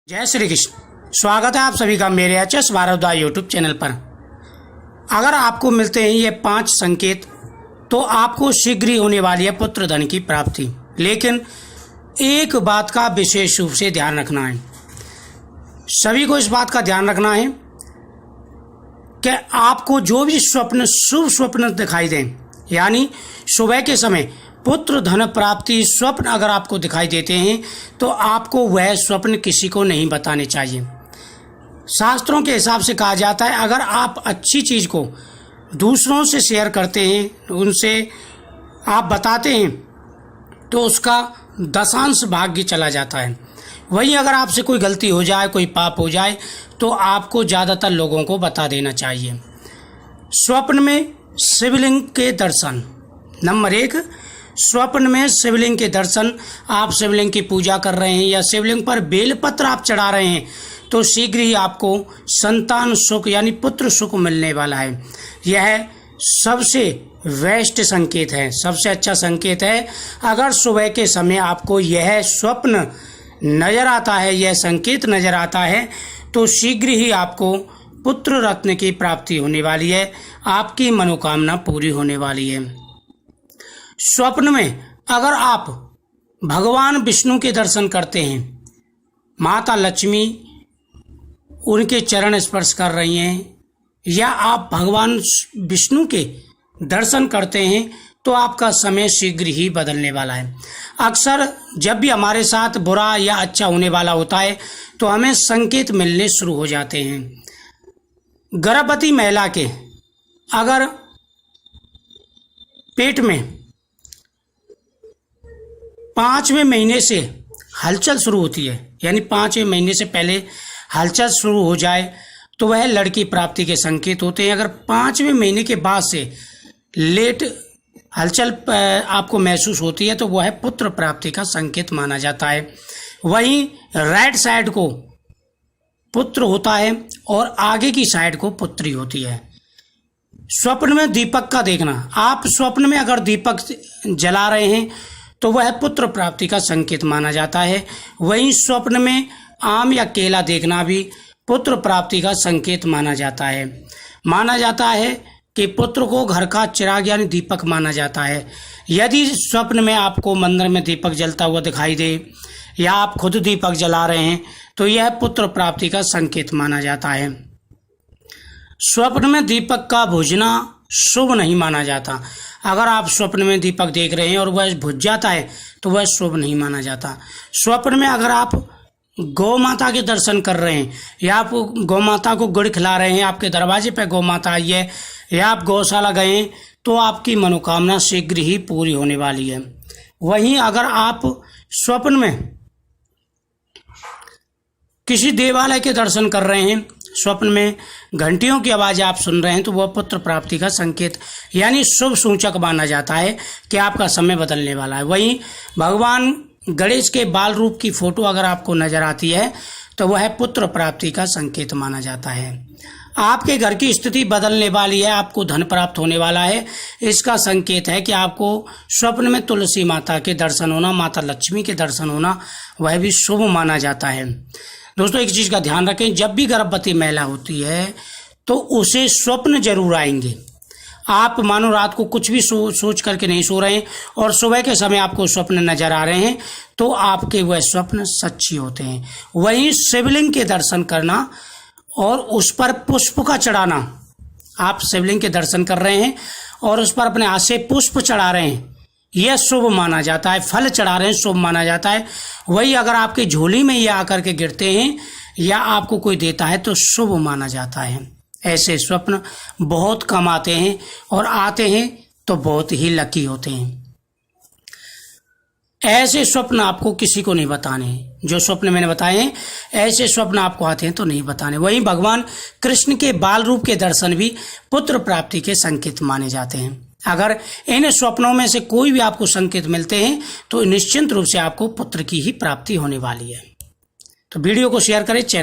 जय श्री कृष्ण। स्वागत है आप सभी का मेरे एचएस भारद्वाज यूट्यूब चैनल पर। अगर आपको मिलते हैं ये 5 संकेत तो आपको शीघ्र ही होने वाली है पुत्र धन की प्राप्ति। लेकिन एक बात का विशेष रूप से ध्यान रखना है, सभी को इस बात का ध्यान रखना है कि आपको जो भी स्वप्न शुभ स्वप्न दिखाई दें, यानी सुबह के समय पुत्र धन प्राप्ति स्वप्न अगर आपको दिखाई देते हैं तो आपको वह स्वप्न किसी को नहीं बताने चाहिए। शास्त्रों के हिसाब से कहा जाता है अगर आप अच्छी चीज़ को दूसरों से शेयर करते हैं, उनसे आप बताते हैं तो उसका दशांश भाग्य चला जाता है। वहीं अगर आपसे कोई गलती हो जाए, कोई पाप हो जाए तो आपको ज़्यादातर लोगों को बता देना चाहिए। स्वप्न में शिवलिंग के दर्शन। नंबर 1, स्वप्न में शिवलिंग के दर्शन। आप शिवलिंग की पूजा कर रहे हैं या शिवलिंग पर बेलपत्र आप चढ़ा रहे हैं तो शीघ्र ही आपको संतान सुख यानी पुत्र सुख मिलने वाला है। यह सबसे बेस्ट संकेत है, सबसे अच्छा संकेत है। अगर सुबह के समय आपको यह स्वप्न नजर आता है, यह संकेत नजर आता है तो शीघ्र ही आपको पुत्र रत्न की प्राप्ति होने वाली है, आपकी मनोकामना पूरी होने वाली है। स्वप्न में अगर आप भगवान विष्णु के दर्शन करते हैं, माता लक्ष्मी उनके चरण स्पर्श कर रही हैं, या आप भगवान विष्णु के दर्शन करते हैं तो आपका समय शीघ्र ही बदलने वाला है। अक्सर जब भी हमारे साथ बुरा या अच्छा होने वाला होता है तो हमें संकेत मिलने शुरू हो जाते हैं। गर्भवती महिला के अगर पेट में 5वें महीने से हलचल शुरू होती है, यानी 5वें महीने से पहले हलचल शुरू हो जाए तो वह लड़की प्राप्ति के संकेत होते हैं। अगर 5वें महीने के बाद से लेट हलचल आपको महसूस होती है तो वह पुत्र प्राप्ति का संकेत माना जाता है। वहीं राइट साइड को पुत्र होता है और आगे की साइड को पुत्री होती है। स्वप्न में दीपक का देखना। आप स्वप्न में अगर दीपक जला रहे हैं तो वह पुत्र प्राप्ति का संकेत माना जाता है। वहीं स्वप्न में आम या केला देखना भी पुत्र प्राप्ति का संकेत माना जाता है। माना जाता है कि पुत्र को घर का चिराग यानी दीपक माना जाता है। यदि स्वप्न में आपको मंदिर में दीपक जलता हुआ दिखाई दे या आप खुद दीपक जला रहे हैं तो यह पुत्र प्राप्ति का संकेत माना जाता है। स्वप्न में दीपक का बुझना शुभ नहीं माना जाता। अगर आप स्वप्न में दीपक देख रहे हैं और वह बुझ जाता है तो वह शुभ नहीं माना जाता। स्वप्न में अगर आप गौ माता के दर्शन कर रहे हैं या आप गौ माता को गुड़ खिला रहे हैं, आपके दरवाजे पर गौ माता आई है या आप गौशाला गए तो आपकी मनोकामना शीघ्र ही पूरी होने वाली है। वहीं अगर आप स्वप्न में किसी देवालय के दर्शन कर रहे हैं, स्वप्न में घंटियों की आवाज़ आप सुन रहे हैं तो वह पुत्र प्राप्ति का संकेत यानी शुभ सूचक माना जाता है कि आपका समय बदलने वाला है। वहीं भगवान गणेश के बाल रूप की फोटो अगर आपको नजर आती है तो वह पुत्र प्राप्ति का संकेत माना जाता है। आपके घर की स्थिति बदलने वाली है, आपको धन प्राप्त होने वाला है, इसका संकेत है कि आपको स्वप्न में तुलसी माता के दर्शन होना, माता लक्ष्मी के दर्शन होना वह भी शुभ माना जाता है। दोस्तों एक चीज़ का ध्यान रखें, जब भी गर्भवती महिला होती है तो उसे स्वप्न जरूर आएंगे। आप मानो रात को कुछ भी सोच करके नहीं सो रहे हैं और सुबह के समय आपको स्वप्न नजर आ रहे हैं तो आपके वह स्वप्न सच्ची होते हैं। वहीं शिवलिंग के दर्शन करना और उस पर पुष्प का चढ़ाना। आप शिवलिंग के दर्शन कर रहे हैं और उस पर अपने हाथ से पुष्प चढ़ा रहे हैं, यह शुभ माना जाता है। फल चढ़ा रहे हैं, शुभ माना जाता है। वही अगर आपकी झोली में ये आकर के गिरते हैं या आपको कोई देता है तो शुभ माना जाता है। ऐसे स्वप्न बहुत कम आते हैं और आते हैं तो बहुत ही लकी होते हैं। ऐसे स्वप्न आपको किसी को नहीं बताने हैं। जो स्वप्न मैंने बताए हैं ऐसे स्वप्न आपको आते हैं तो नहीं बताने। वहीं भगवान कृष्ण के बाल रूप के दर्शन भी पुत्र प्राप्ति के संकेत माने जाते हैं। अगर इन स्वप्नों में से कोई भी आपको संकेत मिलते हैं तो निश्चिंत रूप से आपको पुत्र की ही प्राप्ति होने वाली है। तो वीडियो को शेयर करें, चैनल